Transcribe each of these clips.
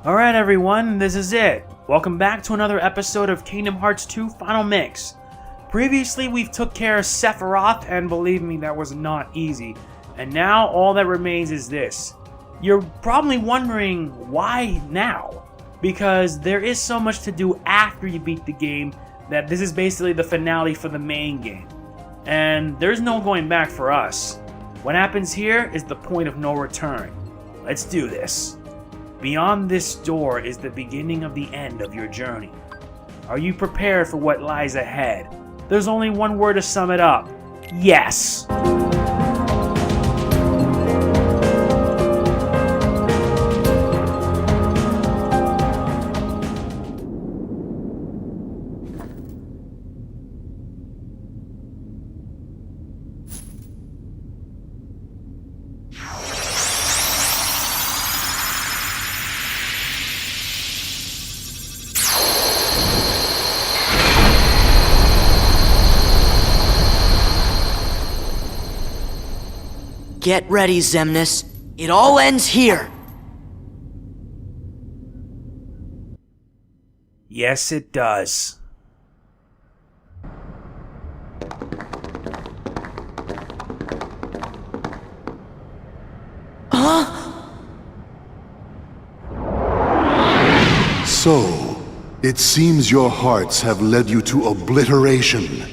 Alright everyone, this is it. Welcome back to another episode of Kingdom Hearts 2 Final Mix. Previously we've took care of Sephiroth, and believe me, that was not easy. And now all that remains is this. You're probably wondering, why now? Because there is so much to do after you beat the game that this is basically the finale for the main game. And there's no going back for us. What happens here is the point of no return. Let's do this. Beyond this door is the beginning of the end of your journey. Are you prepared for what lies ahead? There's only one word to sum it up. Yes! Get ready, Xemnas. It all ends here. Yes, it does. Huh? So, it seems your hearts have led you to obliteration.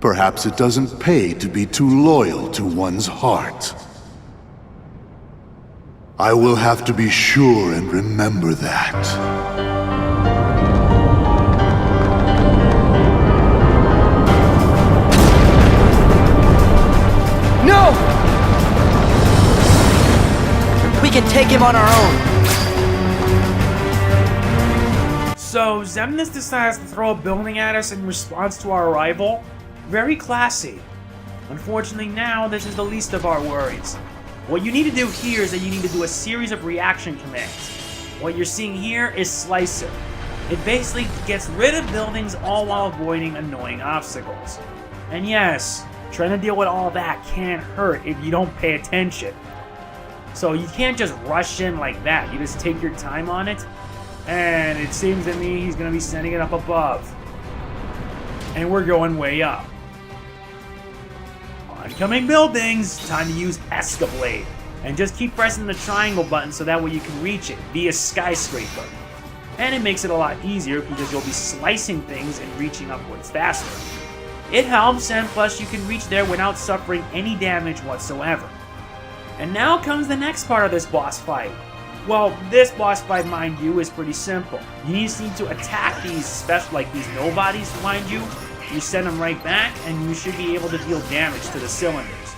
Perhaps it doesn't pay to be too loyal to one's heart. I will have to be sure and remember that. No! We can take him on our own. So, Xemnas decides to throw a building at us in response to our arrival? Very classy. Unfortunately now, this is the least of our worries. What you need to do here is that you need to do a series of reaction commands. What you're seeing here is Slicer. It basically gets rid of buildings all while avoiding annoying obstacles. And yes, trying to deal with all that can't hurt if you don't pay attention. So you can't just rush in like that, you just take your time on it. And it seems to me he's going to be sending it up above. And we're going way up. Oncoming buildings! Time to use Escablade. And just keep pressing the triangle button so that way you can reach it via Skyscraper. And it makes it a lot easier because you'll be slicing things and reaching upwards faster. It helps, and plus you can reach there without suffering any damage whatsoever. And now comes the next part of this boss fight. Well, this boss fight, mind you, is pretty simple. You just need to attack these special, like these Nobodies, mind you. You send them right back, and you should be able to deal damage to the cylinders.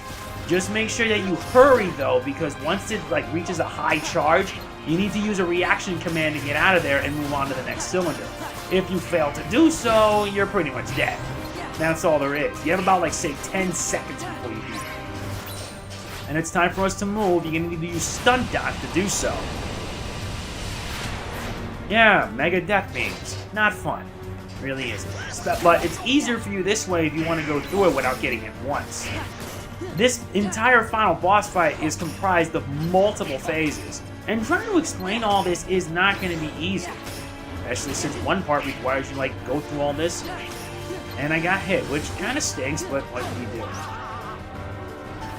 Just make sure that you hurry, though, because once it reaches a high charge, you need to use a reaction command to get out of there and move on to the next cylinder. If you fail to do so, you're pretty much dead. That's all there is. You have about, say, 10 seconds before you do that. And it's time for us to move. You're going to need to use Stunt Dodge to do so. Yeah, Mega Death Beams. Not fun. Really isn't. But it's easier for you this way if you want to go through it without getting hit once. This entire final boss fight is comprised of multiple phases, and trying to explain all this is not going to be easy. Especially since one part requires you go through all this. And I got hit, which kind of stinks, but what can you do?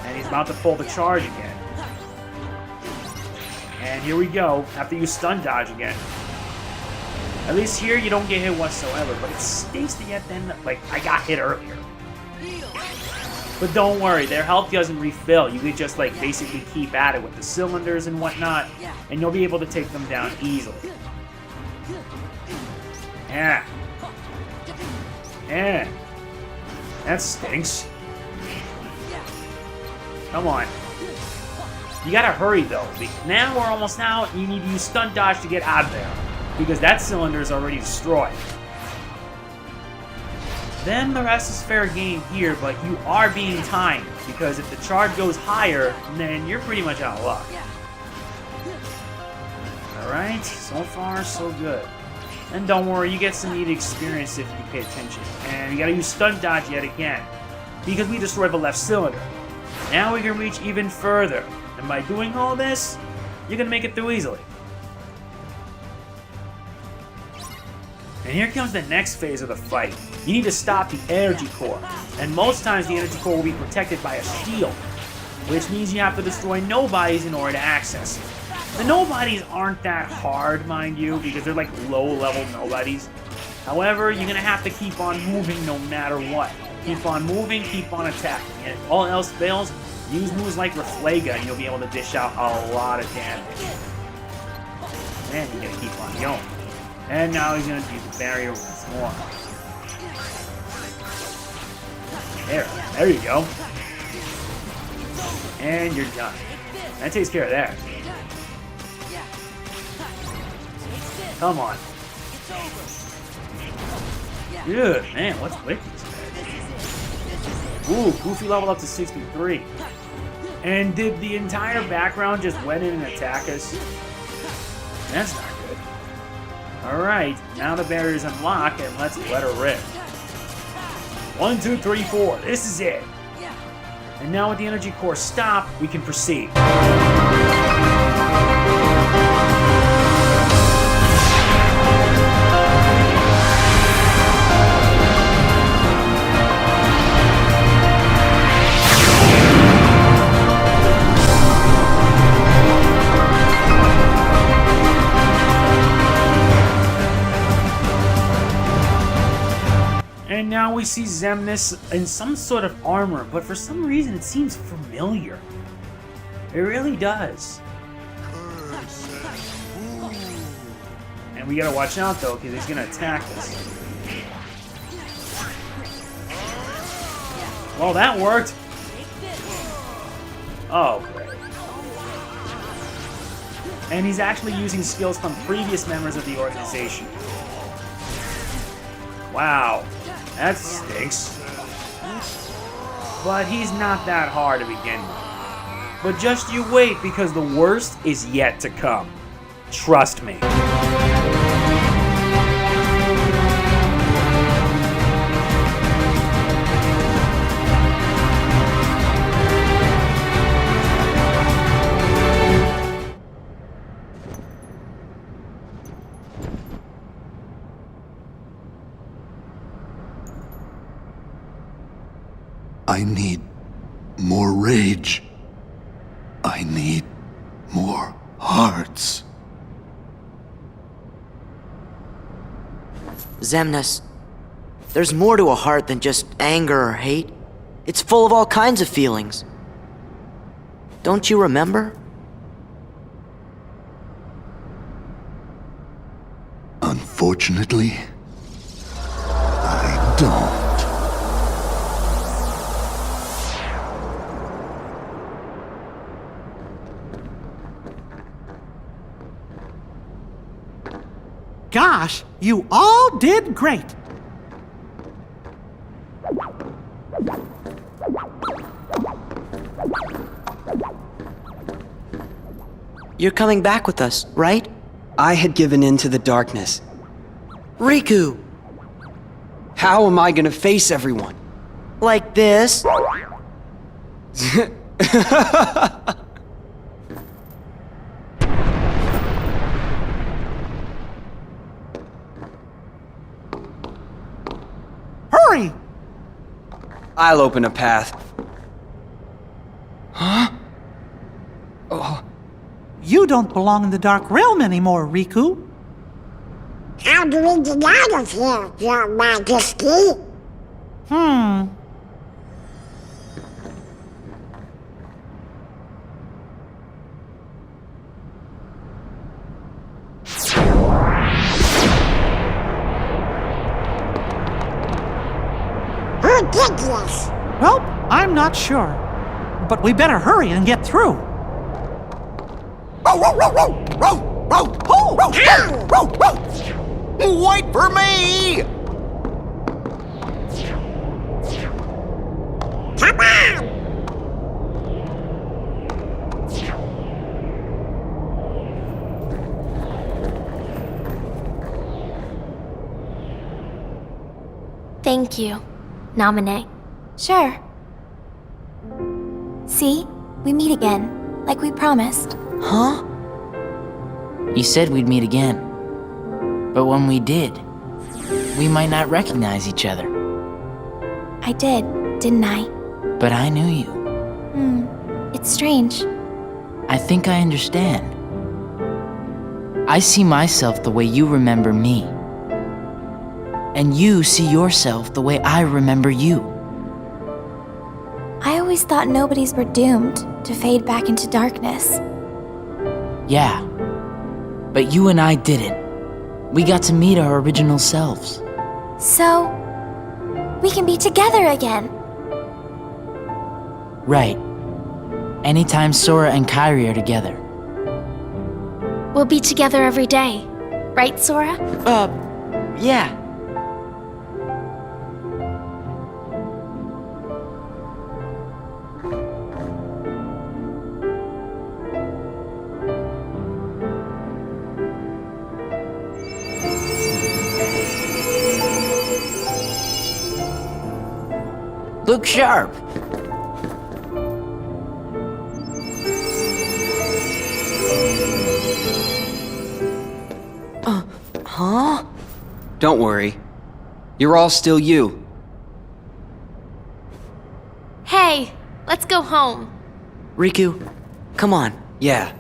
And he's about to pull the charge again. And here we go, have to use Stun Dodge again. At least here you don't get hit whatsoever, but it stinks to get then, I got hit earlier. But don't worry, their health doesn't refill. You could just, basically keep at it with the cylinders and whatnot, and you'll be able to take them down easily. Yeah. Yeah. That stinks. Come on. You gotta hurry, though. Now we're almost out, you need to use Stunt Dodge to get out of there, because that cylinder is already destroyed. Then the rest is fair game here, but you are being timed, because if the charge goes higher, then you're pretty much out of luck. Alright, so far so good. And don't worry, you get some neat experience if you pay attention. And you gotta use Stunt Dodge yet again, because we destroyed the left cylinder. Now we can reach even further, and by doing all this, you're gonna make it through easily. And here comes the next phase of the fight. You need to stop the energy core, and most times the energy core will be protected by a shield, which means you have to destroy Nobodies in order to access it. The Nobodies aren't that hard, mind you, because they're like low-level Nobodies. However, you're gonna have to keep on moving no matter what. Keep on moving, keep on attacking, and if all else fails, use moves like Reflaga and you'll be able to dish out a lot of damage. And you're gonna keep on going. And now he's gonna use the barrier once more. There you go. And you're done. That takes care of that. Come on. Good, man, what's with these guys? Ooh, Goofy leveled up to 63. And did the entire background just went in and attack us? That's not good. Alright, now the barrier's unlocked, and let's let her rip. 1, 2, 3, 4. This is it. And now with the energy core stopped, we can proceed. And now we see Xemnas in some sort of armor, but for some reason it seems familiar. It really does. And we gotta watch out though, because he's gonna attack us. Well, that worked. Oh, great. And he's actually using skills from previous members of the organization. Wow. That stinks. But he's not that hard to begin with. But just you wait, because the worst is yet to come. Trust me. I need more rage. I need more hearts. Xemnas, there's more to a heart than just anger or hate. It's full of all kinds of feelings. Don't you remember? Unfortunately, I don't. Gosh, you all did great. You're coming back with us, right? I had given in to the darkness. Riku! How am I gonna face everyone? Like this? Hurry! I'll open a path. Huh? Oh. You don't belong in the Dark Realm anymore, Riku. How do we get out of here, Your Majesty? Who did this? Well, I'm not sure. But we better hurry and get through. Wait for me! Come on! Thank you, Nominee. Sure. See? We meet again, like we promised. Huh? You said we'd meet again. But when we did, we might not recognize each other. I did, didn't I? But I knew you. It's strange. I think I understand. I see myself the way you remember me. And you see yourself the way I remember you. I always thought nobodies were doomed to fade back into darkness. Yeah. But you and I didn't. We got to meet our original selves. So, we can be together again. Right. Anytime Sora and Kairi are together. We'll be together every day. Right, Sora? Yeah. Look sharp. Huh? Don't worry. You're all still you. Hey, let's go home. Riku, come on. Yeah.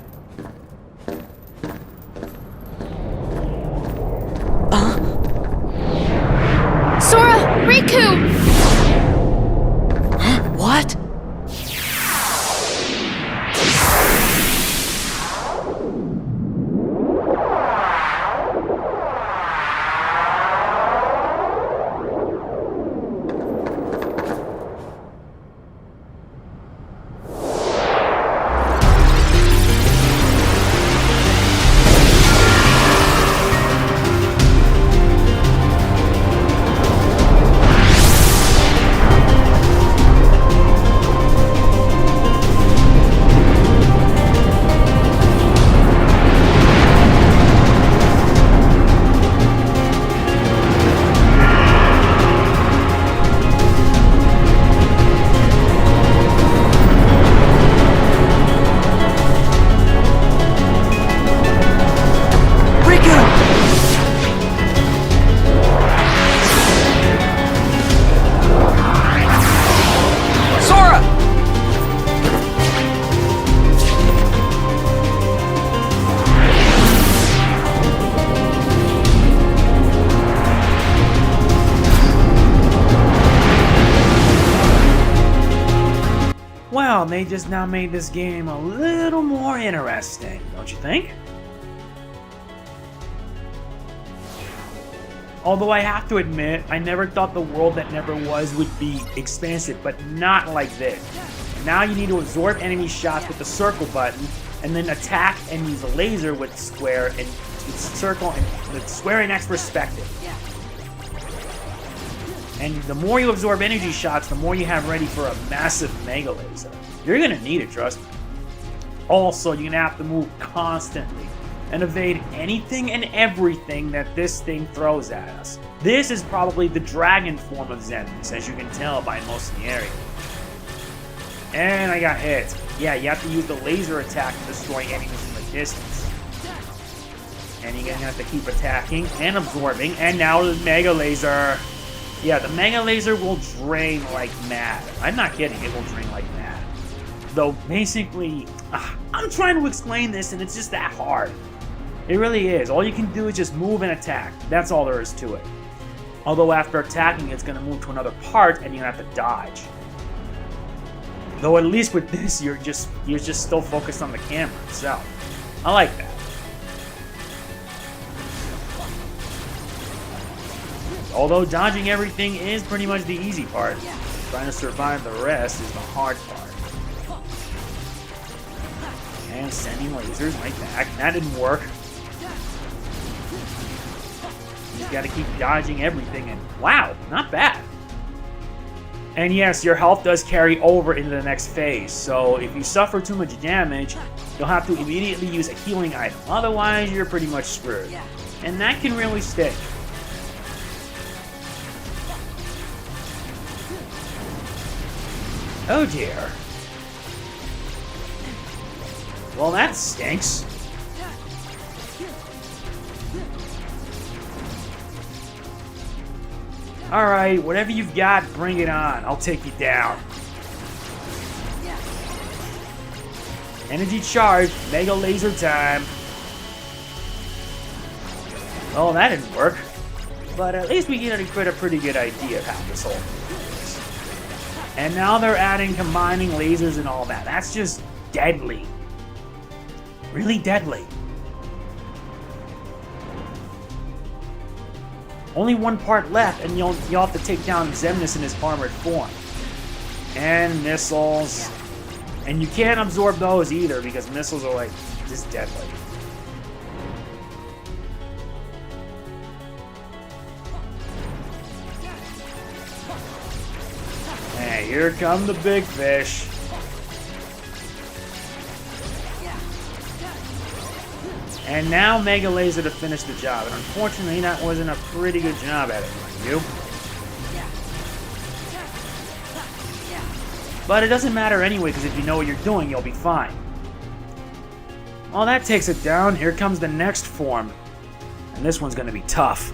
Sora! Riku! What? Well, they just now made this game a little more interesting, don't you think? Although I have to admit, I never thought the world that never was would be expansive, but not like this. Now you need to absorb enemy shots with the circle button, and then attack and use a laser with square and circle and the square and X perspective. And the more you absorb energy shots, the more you have ready for a massive mega laser. You're gonna need it, trust me. Also, you're gonna have to move constantly and evade anything and everything that this thing throws at us. This is probably the dragon form of Xemnas, as you can tell by most of the area. And I got hit. Yeah, you have to use the laser attack to destroy enemies in the distance. And you're gonna have to keep attacking and absorbing, and now the mega laser. Yeah, the mega laser will drain like mad. I'm not kidding, it will drain like mad. Though, basically, I'm trying to explain this and it's just that hard. It really is. All you can do is just move and attack. That's all there is to it. Although after attacking, it's going to move to another part and you're going to have to dodge. Though at least with this, you're just still focused on the camera itself. I like that. Although dodging everything is pretty much the easy part. Trying to survive the rest is the hard part. And sending lasers like that. That didn't work. You just gotta keep dodging everything and wow, not bad. And yes, your health does carry over into the next phase, so if you suffer too much damage, you'll have to immediately use a healing item. Otherwise, you're pretty much screwed. And that can really stick. Oh dear. Well, that stinks. Alright, whatever you've got, bring it on. I'll take you down. Energy charge, mega laser time. Oh, that didn't work. But at least we get a pretty good idea of how this whole thing is. And now they're adding combining lasers and all that. That's just deadly. Really deadly. Only one part left, and you'll have to take down Xemnas in his armored form. And missiles. And you can't absorb those either, because missiles are like just deadly. Hey, here come the big fish. And now Mega Laser to finish the job. And unfortunately, that wasn't a pretty good job at it, mind you. But it doesn't matter anyway, because if you know what you're doing, you'll be fine. Well, that takes it down. Here comes the next form. And this one's going to be tough.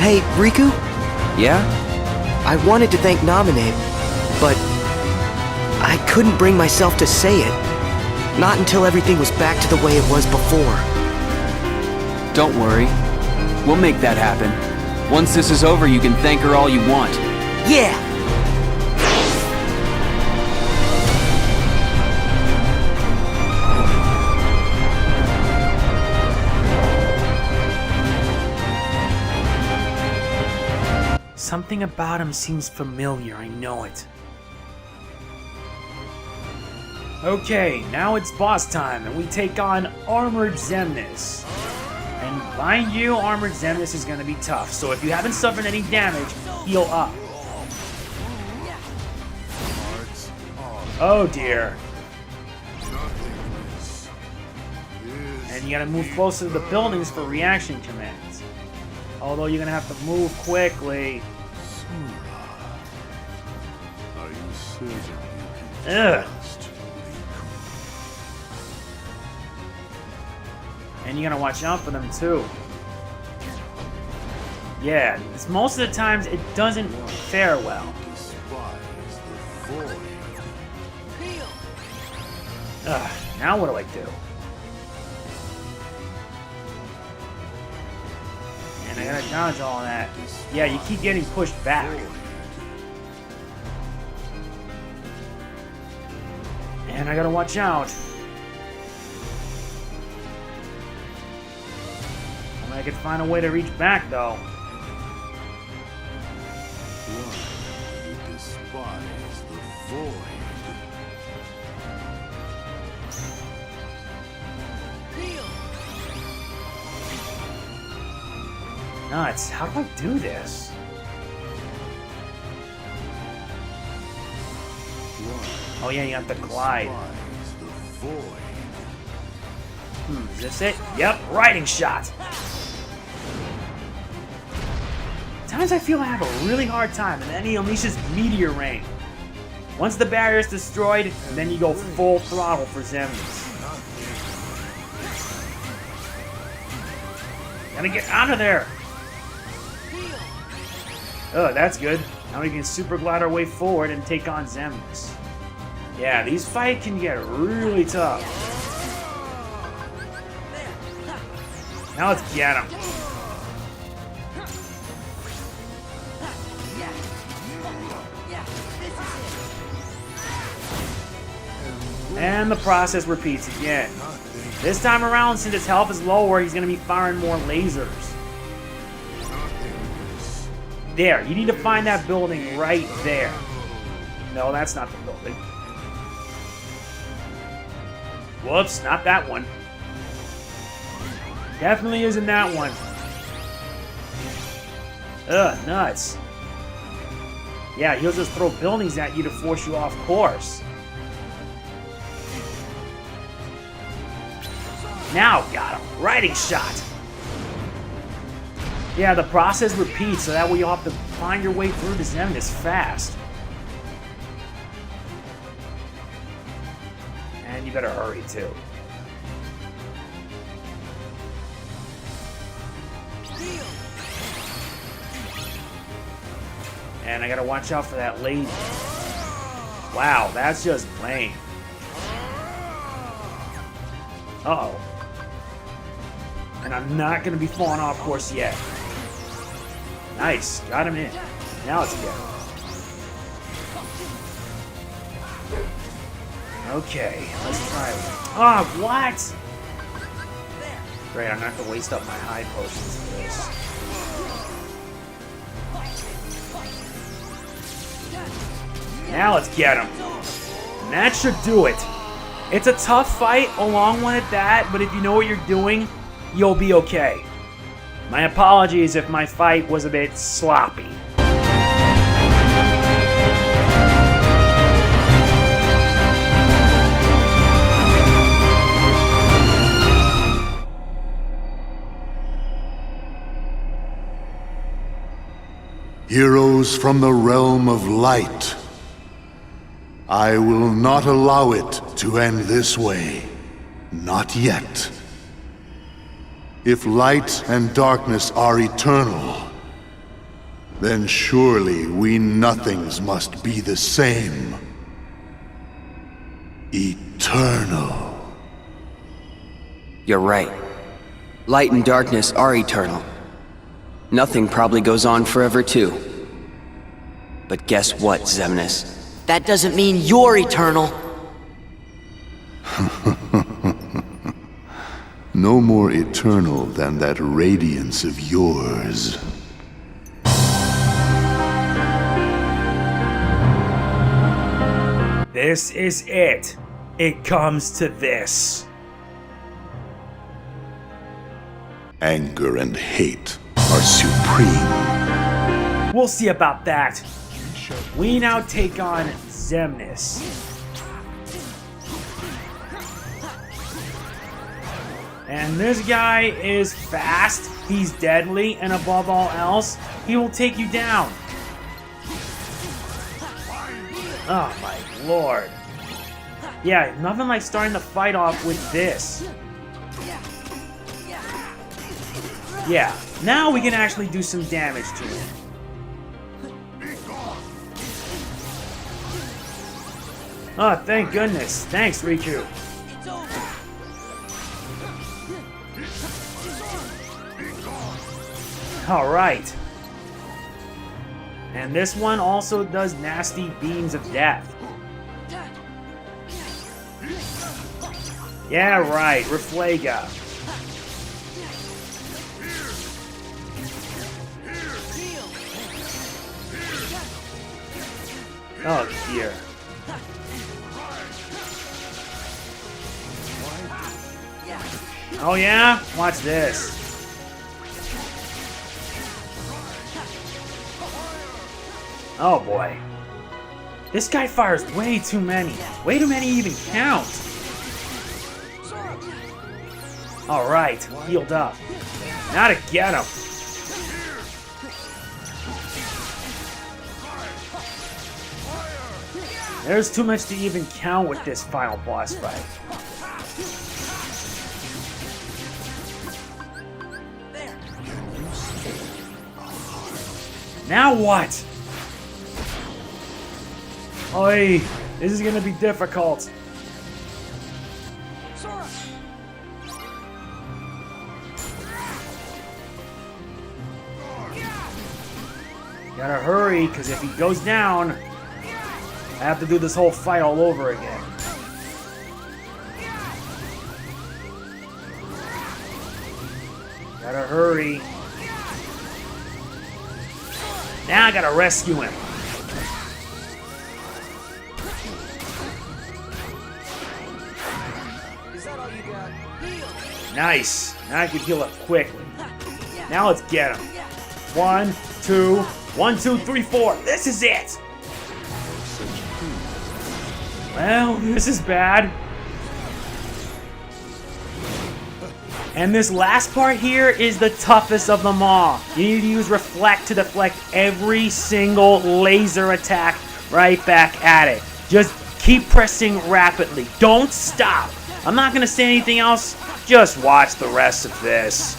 Hey, Riku? Yeah? I wanted to thank Nominate, but I couldn't bring myself to say it. Not until everything was back to the way it was before. Don't worry. We'll make that happen. Once this is over, you can thank her all you want. Yeah! Something about him seems familiar, I know it. Okay, now it's boss time, and we take on Armored Xemnas. And mind you, Armored Xemnas is gonna be tough, so if you haven't suffered any damage, heal up. Oh dear. And you gotta move closer to the buildings for reaction commands. Although you're gonna have to move quickly. Are you certain you can Ugh. trust Riku? And you gotta watch out for them too. Yeah, it's most of the times it doesn't fare well. Despise the void. Ugh, now what do I do? And I gotta dodge all that. Yeah, you keep getting pushed back. And I gotta watch out. I could find a way to reach back though. Why do you despise the void? Nuts, how do I do this? Oh yeah, you have to glide. Despise the void. Is this it? Yep, riding shot. Sometimes I feel I have a really hard time, and then he unleashes meteor rain. Once the barrier is destroyed, then you go full throttle for Xemnas. Gotta get out of there. Oh, that's good. Now we can super glide our way forward and take on Xemnas. Yeah, these fights can get really tough. Now let's get him. And the process repeats again. This time around, since his health is lower, he's going to be firing more lasers. There, you need to find that building right there. No, that's not the building. Whoops, not that one. Definitely isn't that one. Ugh, nuts. Yeah, he'll just throw buildings at you to force you off course. Now, got him. Riding shot. Yeah, the process repeats, so that way you'll have to find your way through to Xemnas fast. And you better hurry, too. And I gotta watch out for that lady. Wow, that's just lame. Uh-oh. And I'm not gonna be falling off course yet. Nice, got him in. Now let's get him. Okay, let's try it. Oh, what? Great, I'm gonna have to waste up my high potions for this. Now let's get him. And that should do it. It's a tough fight, a long one at that, but if you know what you're doing, you'll be okay. My apologies if my fight was a bit sloppy. Heroes from the realm of light. I will not allow it to end this way. Not yet. If light and darkness are eternal, then surely we nothings must be the same. Eternal. You're right. Light and darkness are eternal. Nothing probably goes on forever too. But guess what, Xemnas? That doesn't mean you're eternal. No more eternal than that radiance of yours. This is it. It comes to this. Anger and hate are supreme. We'll see about that. We now take on Xemnas. And this guy is fast, he's deadly, and above all else, he will take you down. Oh my lord. Yeah, nothing like starting the fight off with this. Yeah, now we can actually do some damage to him. Oh, thank goodness. Thanks, Riku. Alright. And this one also does nasty beams of death. Yeah, right, Reflega. Oh dear. Oh yeah? Watch this. Oh boy. This guy fires way too many. Way too many even count. Alright, healed up. Now to get him. There's too much to even count with this final boss fight. Now what? Oi, this is gonna be difficult. Gotta hurry, because if he goes down, I have to do this whole fight all over again. Gotta hurry. Now I gotta rescue him. Nice. Now I can heal up quickly. Now let's get him. 1, 2, 1, 2, 3, 4. This is it. Well, this is bad. And this last part here is the toughest of them all. You need to use Reflect to deflect every single laser attack right back at it. Just keep pressing rapidly. Don't stop. I'm not going to say anything else. Just watch the rest of this.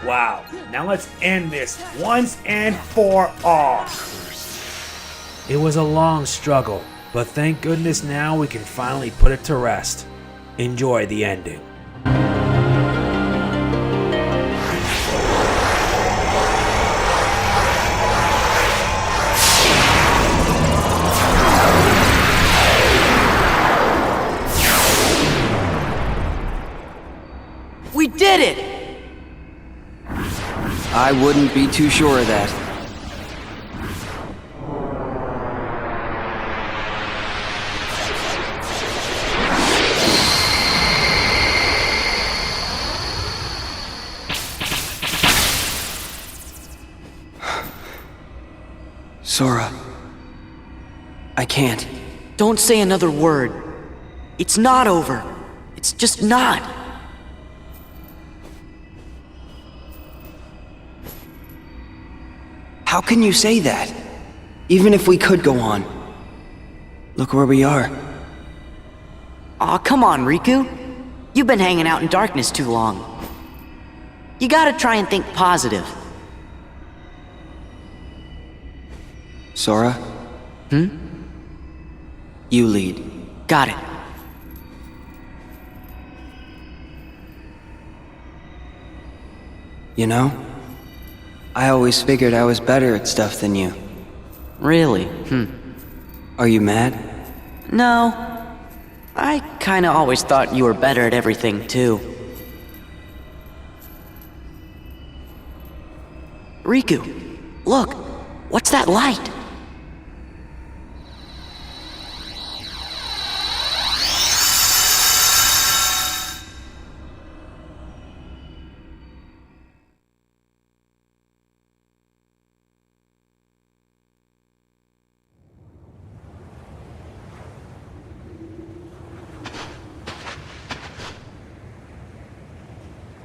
Wow, now let's end this once and for all. It was a long struggle, but thank goodness now we can finally put it to rest. Enjoy the ending. We did it! I wouldn't be too sure of that. Sora, I can't. Don't say another word. It's not over. It's just not. How can you say that? Even if we could go on. Look where we are. Aw, come on, Riku. You've been hanging out in darkness too long. You gotta try and think positive. Sora? You lead. Got it. You know, I always figured I was better at stuff than you. Really? Are you mad? No. I kinda always thought you were better at everything, too. Riku, look. What's that light?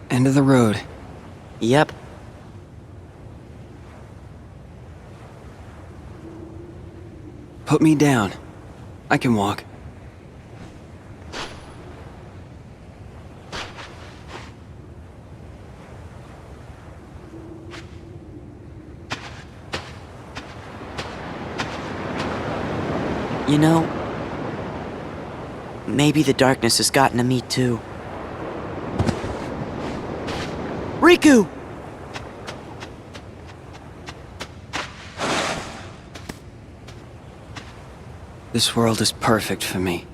End of the road. Yep. Put me down. I can walk. You know, maybe the darkness has gotten to me too. Riku! This world is perfect for me.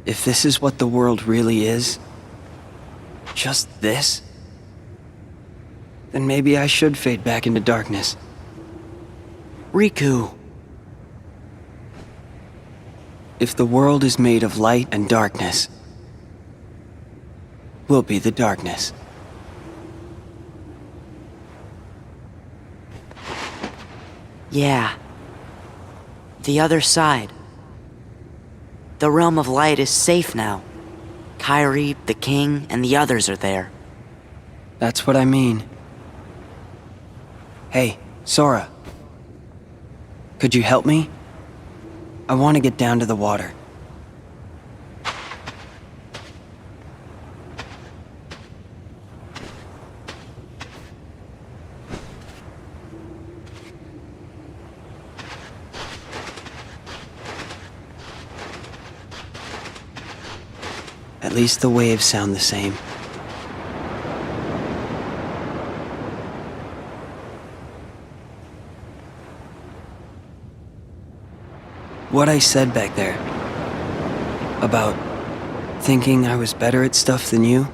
If this is what the world really is, just this, then maybe I should fade back into darkness. Riku. If the world is made of light and darkness, we'll be the darkness. Yeah. The other side. The realm of light is safe now. Kyrie, the king, and the others are there. That's what I mean. Hey, Sora. Could you help me? I want to get down to the water. At least the waves sound the same. What I said back there about thinking I was better at stuff than you?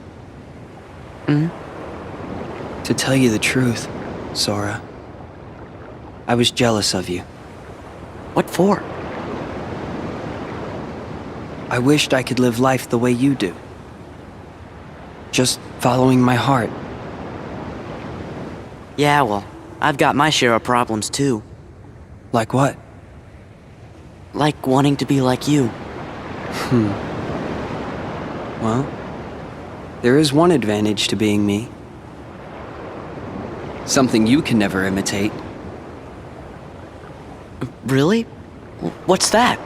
To tell you the truth, Sora, I was jealous of you. What for? I wished I could live life the way you do. Just following my heart. Yeah, well, I've got my share of problems too. Like what? Like wanting to be like you. Well, there is one advantage to being me. Something you can never imitate. Really? What's that?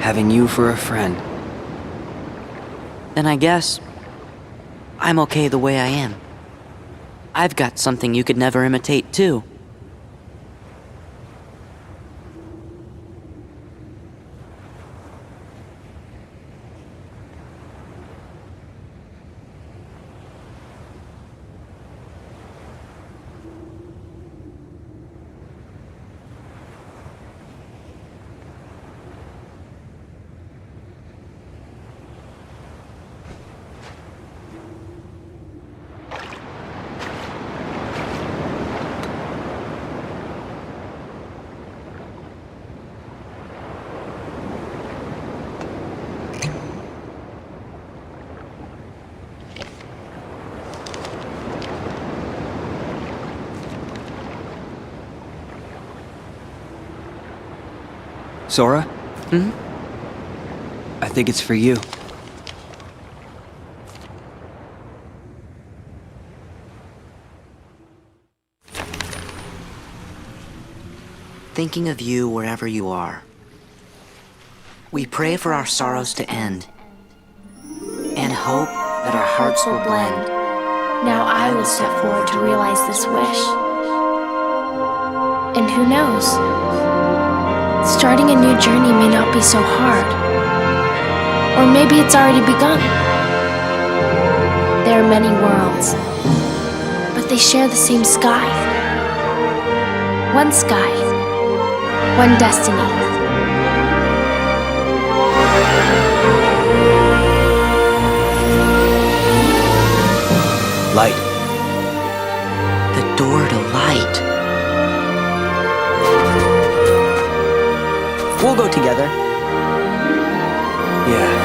Having you for a friend. Then I guess I'm okay the way I am. I've got something you could never imitate too. Sora? I think it's for you. Thinking of you wherever you are. We pray for our sorrows to end, and hope that our hearts will blend. Now I will step forward to realize this wish. And who knows? Starting a new journey may not be so hard. Or maybe it's already begun. There are many worlds, but they share the same sky. One sky, one destiny. Light. The door to light. We'll go together. Yeah.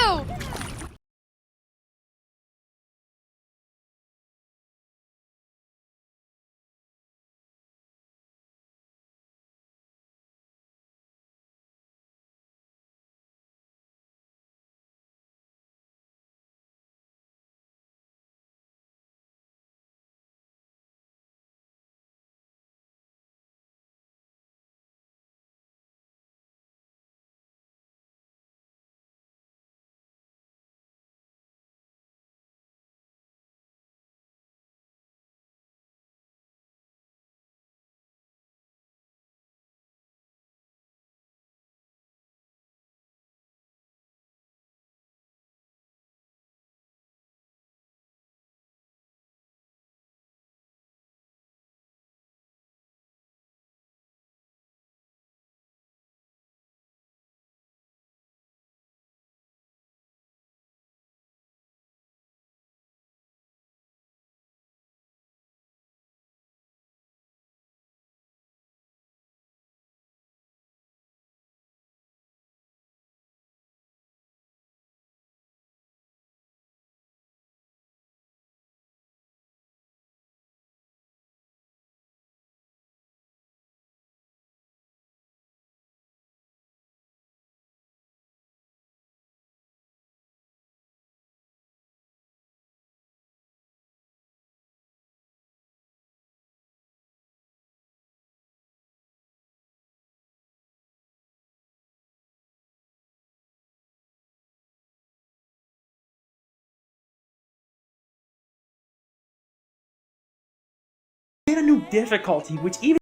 too! a new difficulty, which even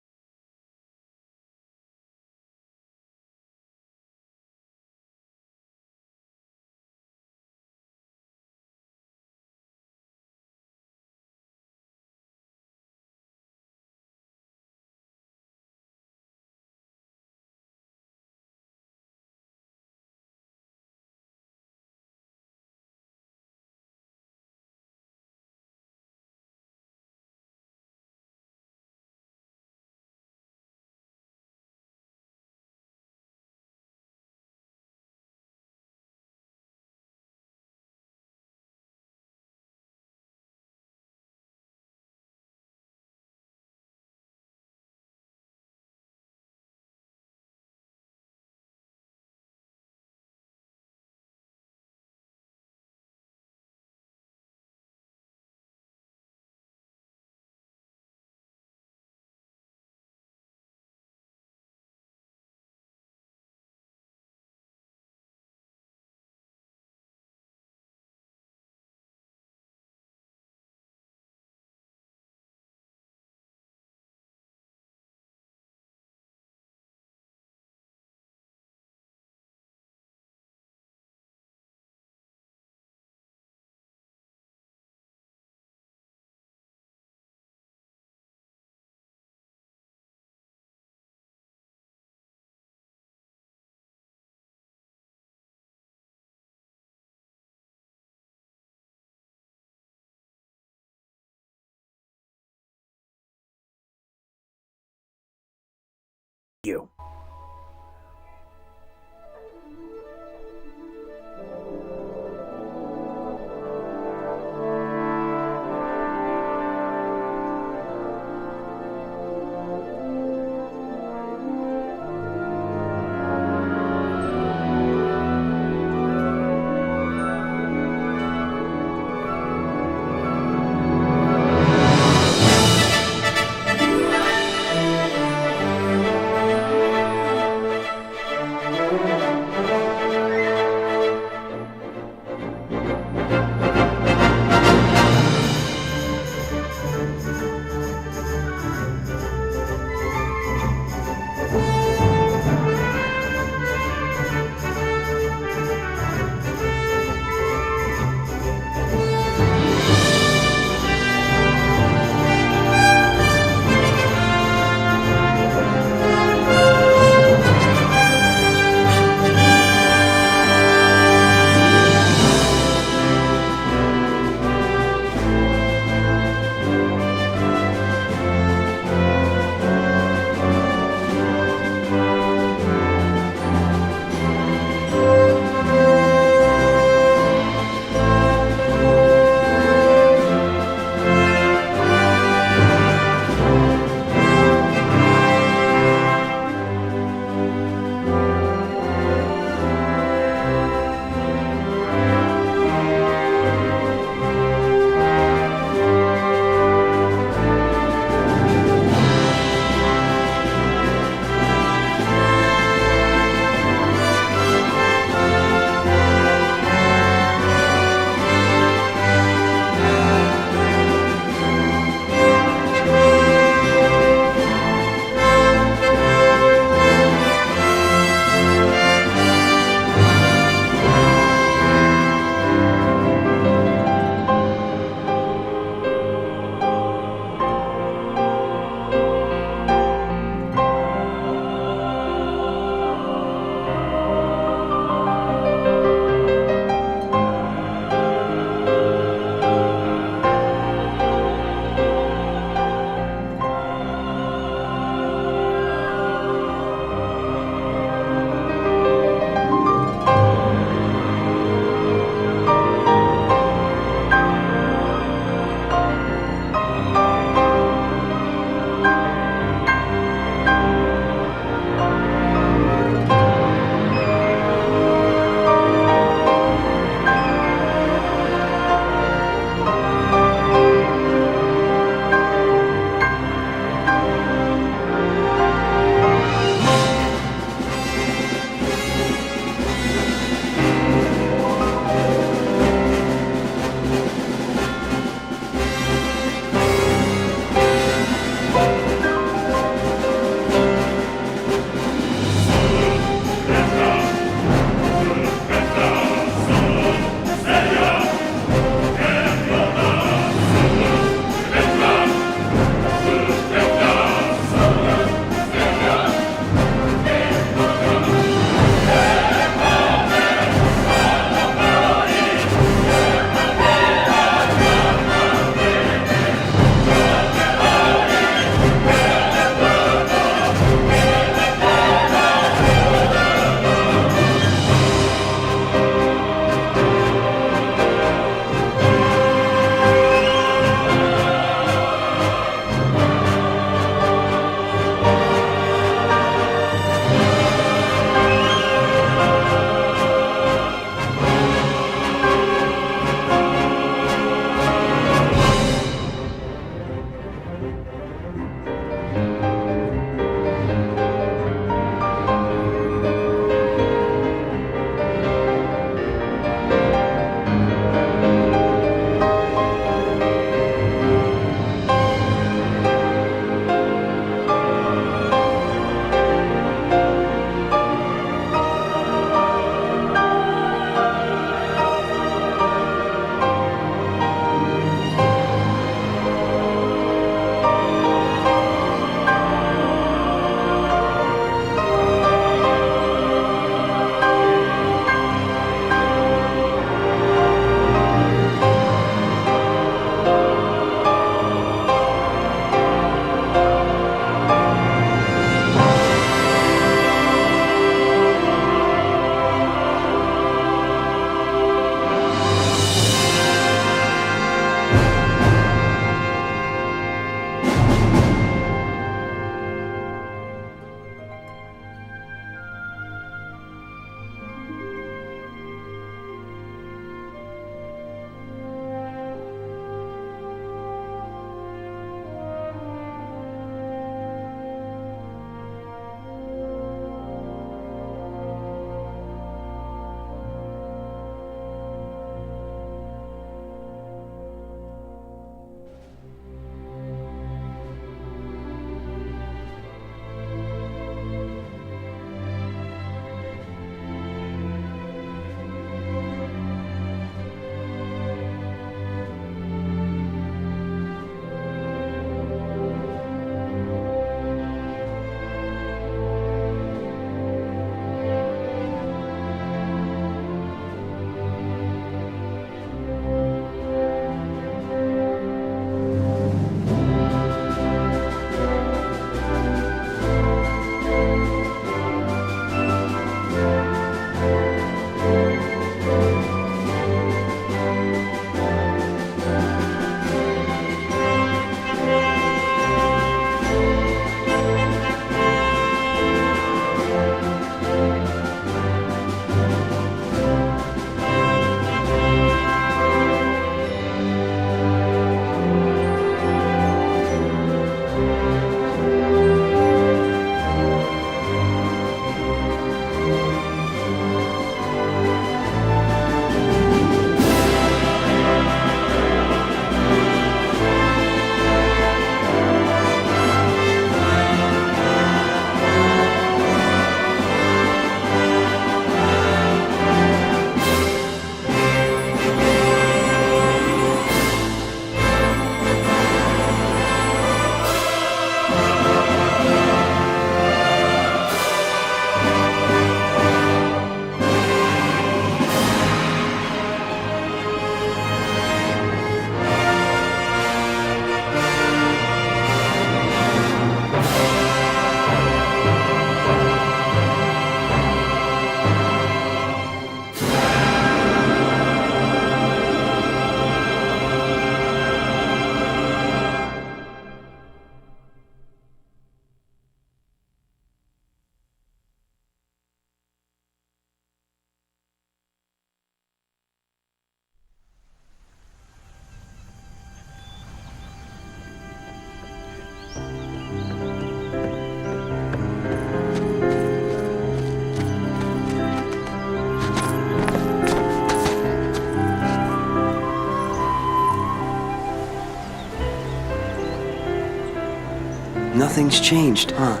Nothing's changed, huh?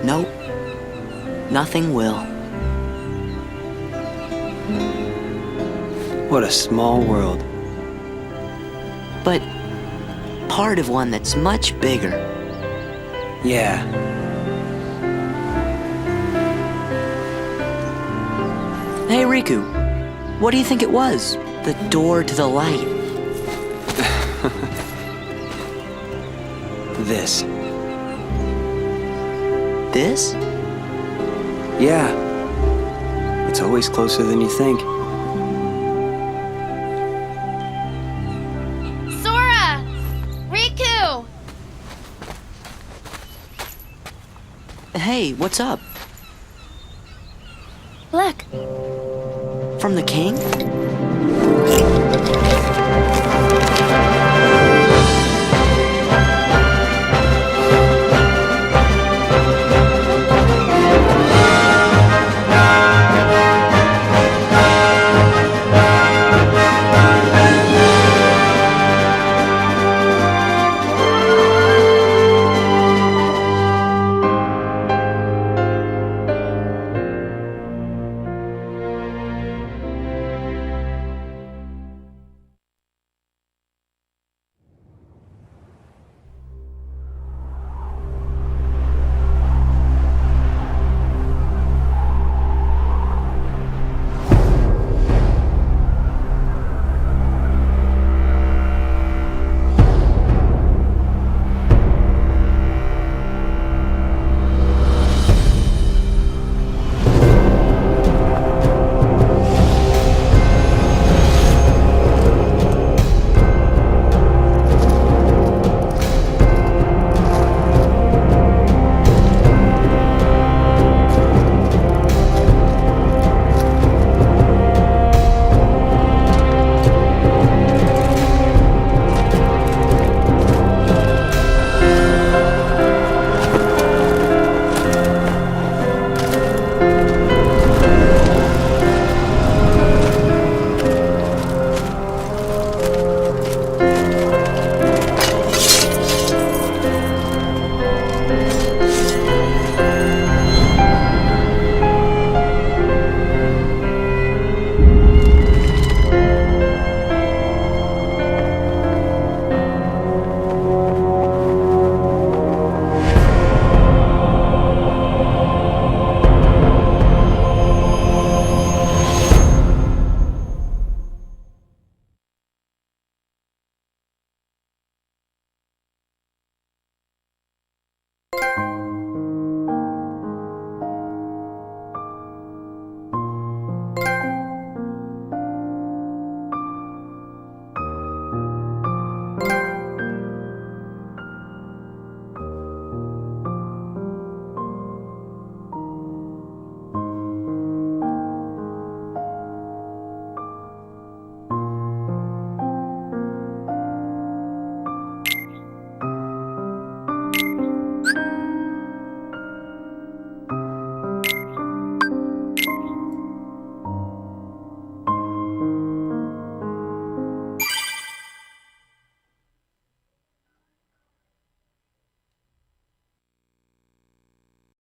Nope. Nothing will. What a small world. But part of one that's much bigger. Yeah. Hey, Riku. What do you think it was? The door to the light. This. This? Yeah. It's always closer than you think. Sora! Riku! Hey, what's up? Look, From the king?